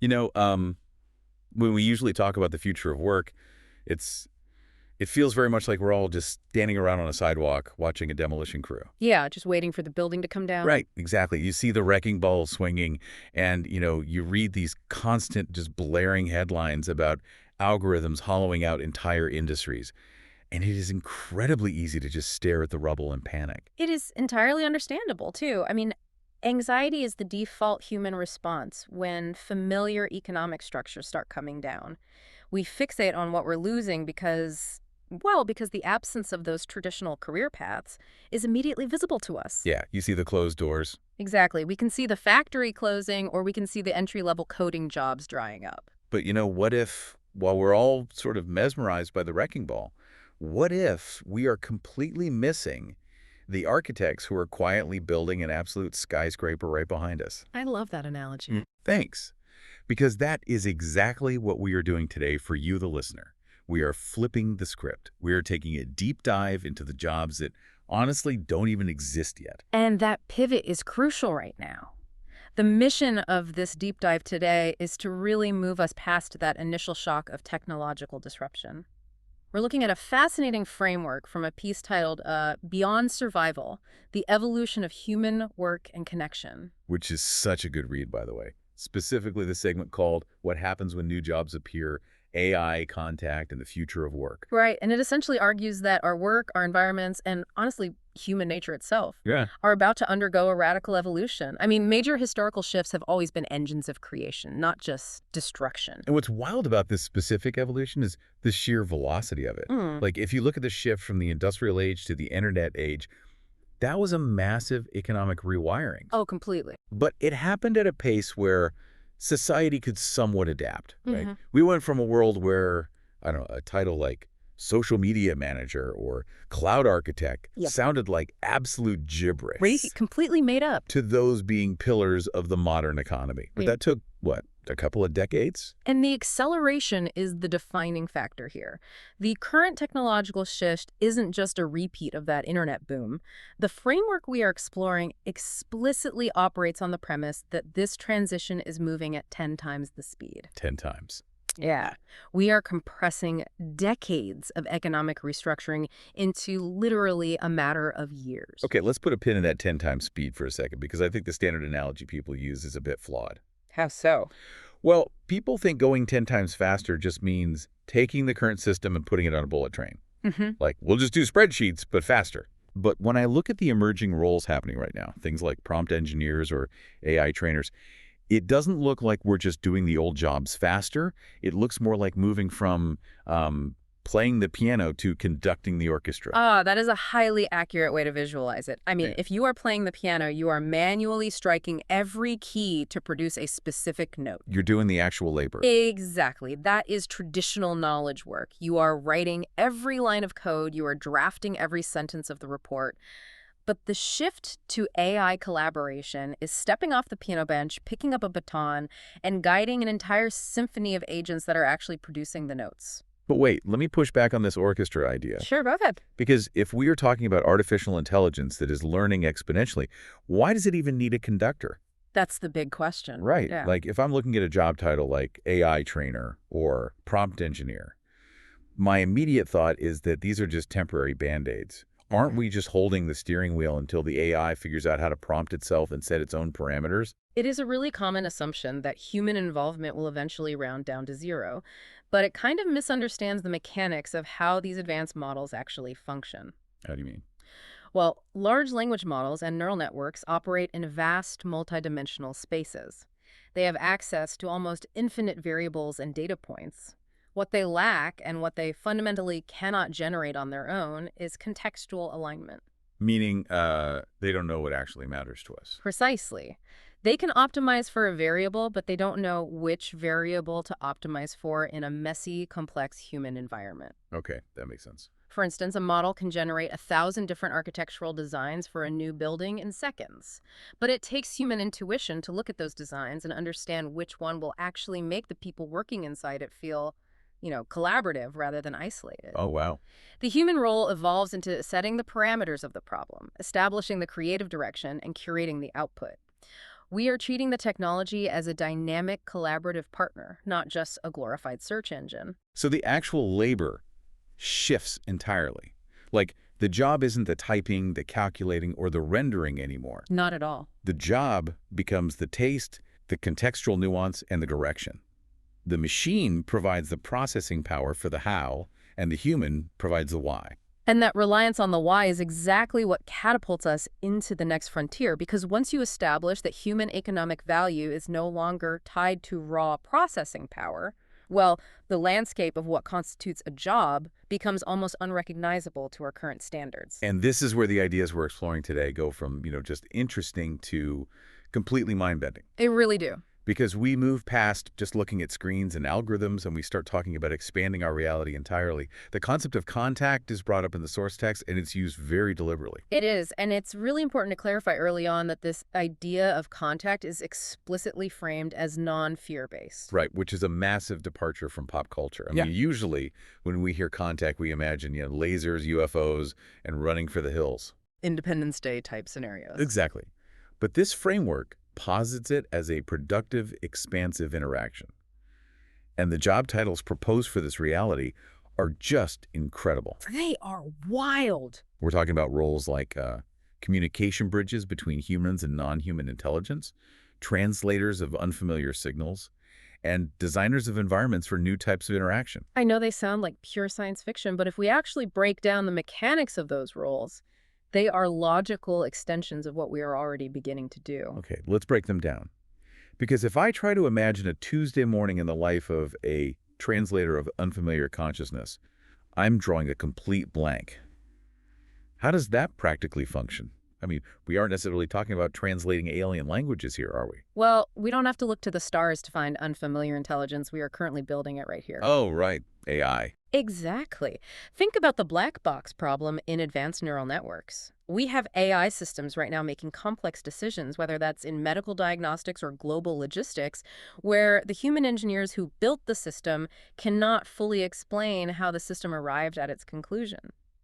You know, when we usually talk about the future of work, it's it feels very much like we're all just standing around on a sidewalk watching a demolition crew. Yeah, just waiting for the building to come down. Right, exactly. You see the wrecking ball swinging, and you read these constant, just blaring headlines about algorithms hollowing out entire industries, and it is incredibly easy to just stare at the rubble and panic. It is entirely understandable, too. I mean, anxiety is the default human response when familiar economic structures start coming down. We fixate on what we're losing because the absence of those traditional career paths is immediately visible to us. Yeah, you see the closed doors. Exactly. We can see the factory closing, or we can see the entry-level coding jobs drying up. But what if, while we're all sort of mesmerized by the wrecking ball, what if we are completely missing the architects who are quietly building an absolute skyscraper right behind us? I love that analogy. Thanks. Because that is exactly what we are doing today for you, the listener. We are flipping the script. We are taking a deep dive into the jobs that honestly don't even exist yet. And that pivot is crucial right now. The mission of this deep dive today is to really move us past that initial shock of technological disruption. We're looking at a fascinating framework from a piece titled Beyond Survival, The Evolution of Human Work and Connection. Which is such a good read, by the way. Specifically the segment called What Happens When New Jobs Appear, AI, Contact, and the Future of Work. Right, and it essentially argues that our work, our environments, and honestly, human nature itself are about to undergo a radical evolution. I mean, major historical shifts have always been engines of creation, not just destruction. And what's wild about this specific evolution is the sheer velocity of it. Like, if you look at the shift from the industrial age to the internet age, that was a massive economic rewiring. Oh, completely. But it happened at a pace where society could somewhat adapt, right? We went from a world where, I don't know, a title like social media manager or cloud architect sounded like absolute gibberish. Right, completely made up. To those being pillars of the modern economy. But that took, what, a couple of decades? And the acceleration is the defining factor here. The current technological shift isn't just a repeat of that internet boom. The framework we are exploring explicitly operates on the premise that this transition is moving at 10 times the speed. 10 times. Yeah. We are compressing decades of economic restructuring into literally a matter of years. Okay, let's put a pin in that 10 times speed for a second, because I think the standard analogy people use is a bit flawed. How so? Well, people think going 10 times faster just means taking the current system and putting it on a bullet train. Like, we'll just do spreadsheets, but faster. But when I look at the emerging roles happening right now, things like prompt engineers or AI trainers, it doesn't look like we're just doing the old jobs faster. It looks more like moving from playing the piano to conducting the orchestra. That is a highly accurate way to visualize it. I mean, if you are playing the piano, you are manually striking every key to produce a specific note. You're doing the actual labor. Exactly. That is traditional knowledge work. You are writing every line of code. You are drafting every sentence of the report. But the shift to AI collaboration is stepping off the piano bench, picking up a baton, and guiding an entire symphony of agents that are actually producing the notes. But wait, let me push back on this orchestra idea. Sure, go ahead. Because if we are talking about artificial intelligence that is learning exponentially, why does it even need a conductor? That's the big question. Right. Yeah. Like, if I'm looking at a job title like AI trainer or prompt engineer, my immediate thought is that these are just temporary Band-Aids. Aren't we just holding the steering wheel until the AI figures out how to prompt itself and set its own parameters? It is a really common assumption that human involvement will eventually round down to zero, but it kind of misunderstands the mechanics of how these advanced models actually function. How do you mean? Well, large language models and neural networks operate in vast multidimensional spaces. They have access to almost infinite variables and data points. What they lack and what they fundamentally cannot generate on their own is contextual alignment. Meaning they don't know what actually matters to us. Precisely. They can optimize for a variable, but they don't know which variable to optimize for in a messy, complex human environment. Okay, that makes sense. For instance, a model can generate 1,000 different architectural designs for a new building in seconds. But it takes human intuition to look at those designs and understand which one will actually make the people working inside it feel collaborative rather than isolated. Oh, wow. The human role evolves into setting the parameters of the problem, establishing the creative direction, and curating the output. We are treating the technology as a dynamic, collaborative partner, not just a glorified search engine. So the actual labor shifts entirely. Like, the job isn't the typing, the calculating, or the rendering anymore. Not at all. The job becomes the taste, the contextual nuance, and the direction. The machine provides the processing power for the how, and the human provides the why. And that reliance on the why is exactly what catapults us into the next frontier, because once you establish that human economic value is no longer tied to raw processing power, well, the landscape of what constitutes a job becomes almost unrecognizable to our current standards. And this is where the ideas we're exploring today go from, just interesting to completely mind-bending. They really do. Because we move past just looking at screens and algorithms and we start talking about expanding our reality entirely. The concept of contact is brought up in the source text, and it's used very deliberately. It is, and it's really important to clarify early on that this idea of contact is explicitly framed as non-fear-based. Right, which is a massive departure from pop culture. I Yeah. mean, usually when we hear contact, we imagine, lasers, UFOs, and running for the hills. Independence Day type scenarios. Exactly. But this framework posits it as a productive, expansive interaction. And the job titles proposed for this reality are just incredible. They are wild. We're talking about roles like communication bridges between humans and non-human intelligence, translators of unfamiliar signals, and designers of environments for new types of interaction. I know they sound like pure science fiction, but if we actually break down the mechanics of those roles, they are logical extensions of what we are already beginning to do. Okay, let's break them down. Because if I try to imagine a Tuesday morning in the life of a translator of unfamiliar consciousness, I'm drawing a complete blank. How does that practically function? I mean, we aren't necessarily talking about translating alien languages here, are we? Well, we don't have to look to the stars to find unfamiliar intelligence. We are currently building it right here. Oh, right. AI. Exactly. Think about the black box problem in advanced neural networks. We have AI systems right now making complex decisions, whether that's in medical diagnostics or global logistics, where the human engineers who built the system cannot fully explain how the system arrived at its conclusion.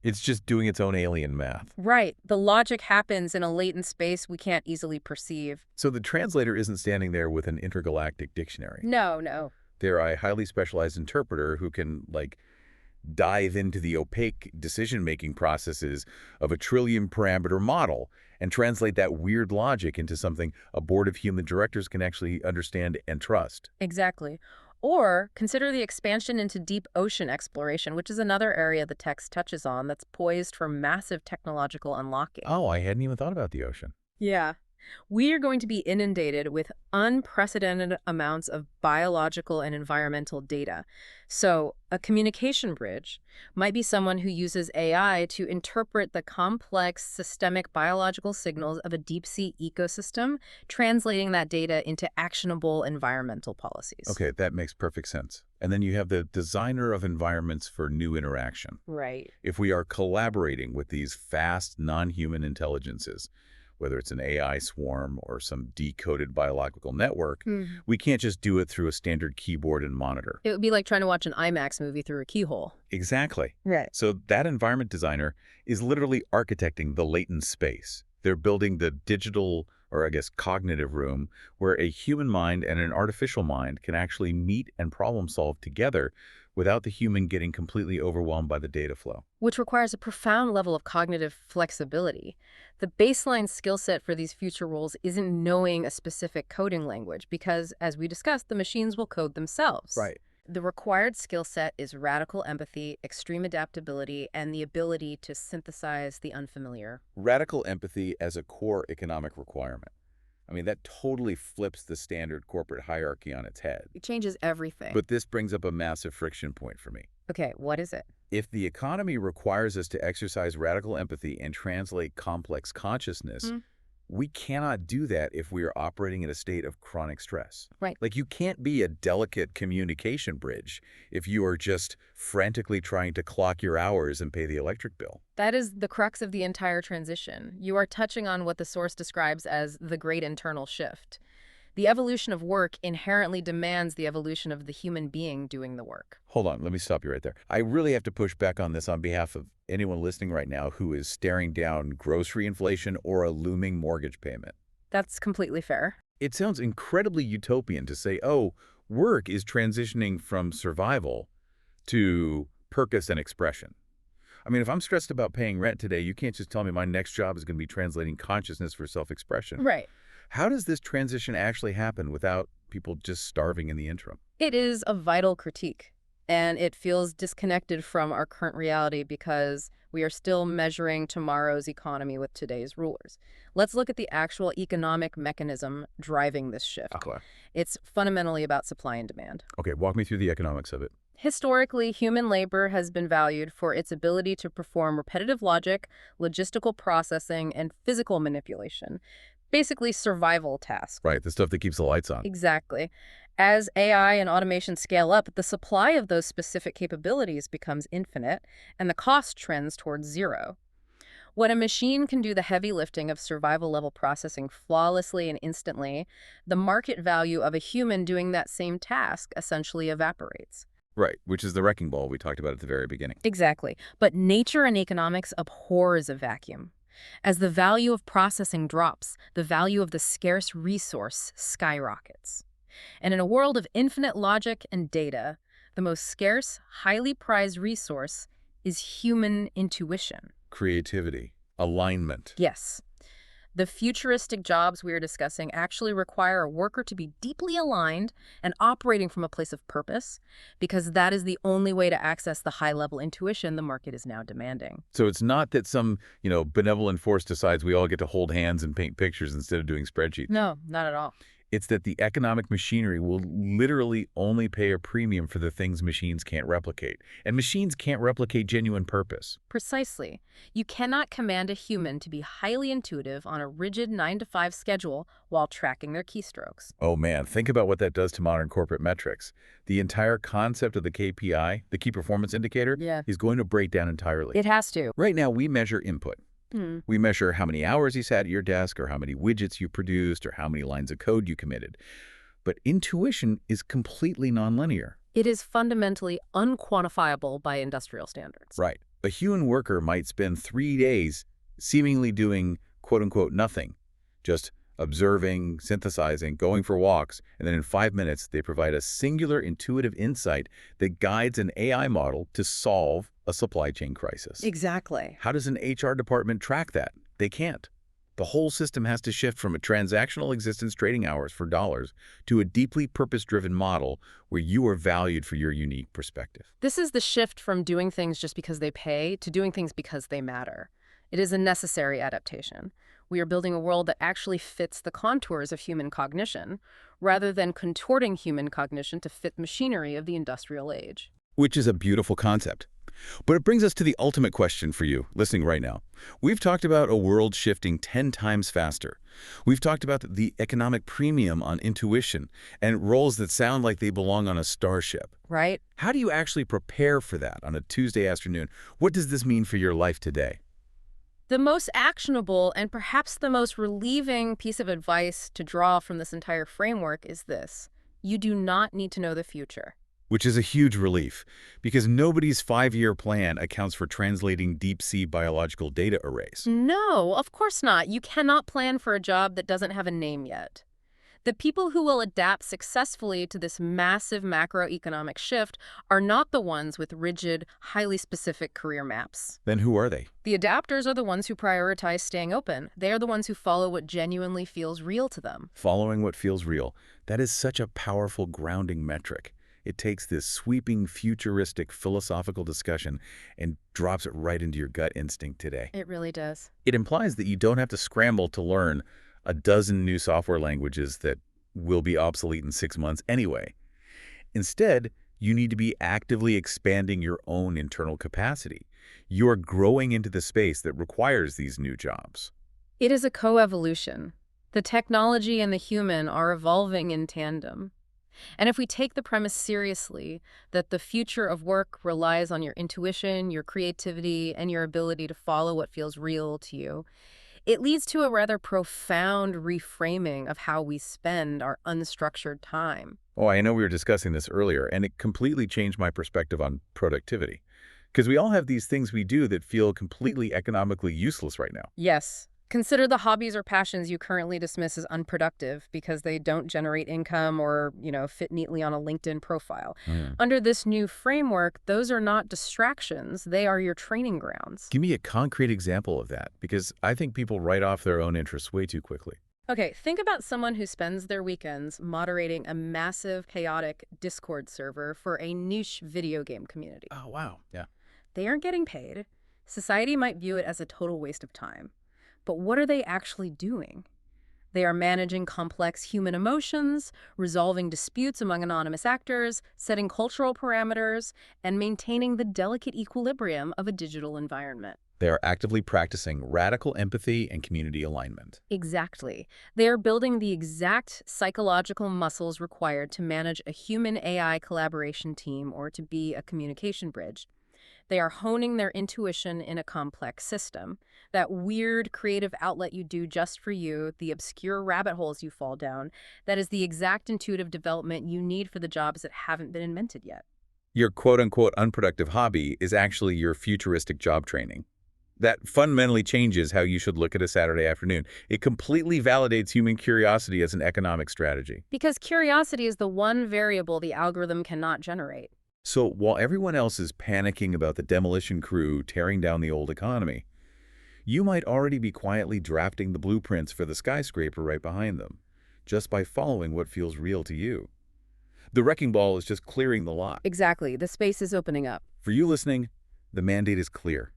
It's just doing its own alien math. Right. The logic happens in a latent space we can't easily perceive. So the translator isn't standing there with an intergalactic dictionary. No. They're a highly specialized interpreter who can, dive into the opaque decision-making processes of a trillion-parameter model and translate that weird logic into something a board of human directors can actually understand and trust. Exactly. Or consider the expansion into deep ocean exploration, which is another area the text touches on that's poised for massive technological unlocking. Oh, I hadn't even thought about the ocean. Yeah. We are going to be inundated with unprecedented amounts of biological and environmental data. So a communication bridge might be someone who uses AI to interpret the complex systemic biological signals of a deep-sea ecosystem, translating that data into actionable environmental policies. Okay, that makes perfect sense. And then you have the designer of environments for new interaction. Right. If we are collaborating with these fast, non-human intelligences, whether it's an AI swarm or some decoded biological network, we can't just do it through a standard keyboard and monitor. It would be like trying to watch an IMAX movie through a keyhole. Exactly. Right. So that environment designer is literally architecting the latent space. They're building the digital, or I guess cognitive room, where a human mind and an artificial mind can actually meet and problem solve together without the human getting completely overwhelmed by the data flow. Which requires a profound level of cognitive flexibility. The baseline skill set for these future roles isn't knowing a specific coding language because, as we discussed, the machines will code themselves. Right. The required skill set is radical empathy, extreme adaptability, and the ability to synthesize the unfamiliar. Radical empathy as a core economic requirement. I mean, that totally flips the standard corporate hierarchy on its head. It changes everything. But this brings up a massive friction point for me. Okay, what is it? If the economy requires us to exercise radical empathy and translate complex consciousness, we cannot do that if we are operating in a state of chronic stress. Right. Like, you can't be a delicate communication bridge if you are just frantically trying to clock your hours and pay the electric bill. That is the crux of the entire transition. You are touching on what the source describes as the great internal shift. The evolution of work inherently demands the evolution of the human being doing the work. Hold on, let me stop you right there. I really have to push back on this on behalf of anyone listening right now who is staring down grocery inflation or a looming mortgage payment. That's completely fair. It sounds incredibly utopian to say, oh, work is transitioning from survival to purpose and expression. I mean, if I'm stressed about paying rent today, you can't just tell me my next job is going to be translating consciousness for self-expression. Right. How does this transition actually happen without people just starving in the interim? It is a vital critique, and it feels disconnected from our current reality because we are still measuring tomorrow's economy with today's rulers. Let's look at the actual economic mechanism driving this shift. Okay. It's fundamentally about supply and demand. Okay, walk me through the economics of it. Historically, human labor has been valued for its ability to perform repetitive logic, logistical processing, and physical manipulation. Basically, survival tasks. Right, the stuff that keeps the lights on. Exactly. As AI and automation scale up, the supply of those specific capabilities becomes infinite, and the cost trends towards zero. When a machine can do the heavy lifting of survival-level processing flawlessly and instantly, the market value of a human doing that same task essentially evaporates. Right, which is the wrecking ball we talked about at the very beginning. Exactly. But nature and economics abhors a vacuum. As the value of processing drops, the value of the scarce resource skyrockets. And in a world of infinite logic and data, the most scarce, highly prized resource is human intuition. Creativity, alignment. Yes. The futuristic jobs we are discussing actually require a worker to be deeply aligned and operating from a place of purpose, because that is the only way to access the high-level intuition the market is now demanding. So it's not that some, benevolent force decides we all get to hold hands and paint pictures instead of doing spreadsheets. No, not at all. It's that the economic machinery will literally only pay a premium for the things machines can't replicate. And machines can't replicate genuine purpose. Precisely. You cannot command a human to be highly intuitive on a rigid 9-to-5 schedule while tracking their keystrokes. Oh man, think about what that does to modern corporate metrics. The entire concept of the KPI, the key performance indicator, is going to break down entirely. It has to. Right now, we measure input. We measure how many hours you sat at your desk, or how many widgets you produced, or how many lines of code you committed. But intuition is completely nonlinear. It is fundamentally unquantifiable by industrial standards. Right. A human worker might spend 3 days seemingly doing quote-unquote nothing, just observing, synthesizing, going for walks, and then in 5 minutes they provide a singular intuitive insight that guides an AI model to solve a supply chain crisis. Exactly. How does an HR department track that? They can't. The whole system has to shift from a transactional existence trading hours for dollars to a deeply purpose-driven model where you are valued for your unique perspective. This is the shift from doing things just because they pay to doing things because they matter. It is a necessary adaptation. We are building a world that actually fits the contours of human cognition, rather than contorting human cognition to fit machinery of the industrial age. Which is a beautiful concept. But it brings us to the ultimate question for you, listening right now. We've talked about a world shifting 10 times faster. We've talked about the economic premium on intuition and roles that sound like they belong on a starship. Right? How do you actually prepare for that on a Tuesday afternoon? What does this mean for your life today? The most actionable and perhaps the most relieving piece of advice to draw from this entire framework is this: you do not need to know the future. Which is a huge relief, because nobody's 5-year plan accounts for translating deep-sea biological data arrays. No, of course not. You cannot plan for a job that doesn't have a name yet. The people who will adapt successfully to this massive macroeconomic shift are not the ones with rigid, highly specific career maps. Then who are they? The adapters are the ones who prioritize staying open. They are the ones who follow what genuinely feels real to them. Following what feels real. That is such a powerful grounding metric. It takes this sweeping, futuristic, philosophical discussion and drops it right into your gut instinct today. It really does. It implies that you don't have to scramble to learn a dozen new software languages that will be obsolete in 6 months anyway. Instead, you need to be actively expanding your own internal capacity. You're growing into the space that requires these new jobs. It is a coevolution. The technology and the human are evolving in tandem. And if we take the premise seriously, that the future of work relies on your intuition, your creativity, and your ability to follow what feels real to you, it leads to a rather profound reframing of how we spend our unstructured time. Oh, I know we were discussing this earlier, and it completely changed my perspective on productivity. Because we all have these things we do that feel completely economically useless right now. Yes. Consider the hobbies or passions you currently dismiss as unproductive because they don't generate income or, fit neatly on a LinkedIn profile. Hmm. Under this new framework, those are not distractions. They are your training grounds. Give me a concrete example of that, because I think people write off their own interests way too quickly. Okay, think about someone who spends their weekends moderating a massive, chaotic Discord server for a niche video game community. Oh, wow. Yeah. They aren't getting paid. Society might view it as a total waste of time. But what are they actually doing? They are managing complex human emotions, resolving disputes among anonymous actors, setting cultural parameters, and maintaining the delicate equilibrium of a digital environment. They are actively practicing radical empathy and community alignment. Exactly. They are building the exact psychological muscles required to manage a human-AI collaboration team or to be a communication bridge. They are honing their intuition in a complex system. That weird creative outlet you do just for you, the obscure rabbit holes you fall down, that is the exact intuitive development you need for the jobs that haven't been invented yet. Your quote-unquote unproductive hobby is actually your futuristic job training. That fundamentally changes how you should look at a Saturday afternoon. It completely validates human curiosity as an economic strategy. Because curiosity is the one variable the algorithm cannot generate. So while everyone else is panicking about the demolition crew tearing down the old economy, you might already be quietly drafting the blueprints for the skyscraper right behind them, just by following what feels real to you. The wrecking ball is just clearing the lot. Exactly. The space is opening up. For you listening, the mandate is clear.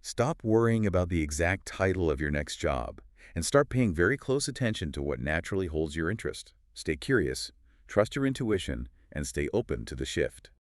Stop worrying about the exact title of your next job and start paying very close attention to what naturally holds your interest. Stay curious, trust your intuition, and stay open to the shift.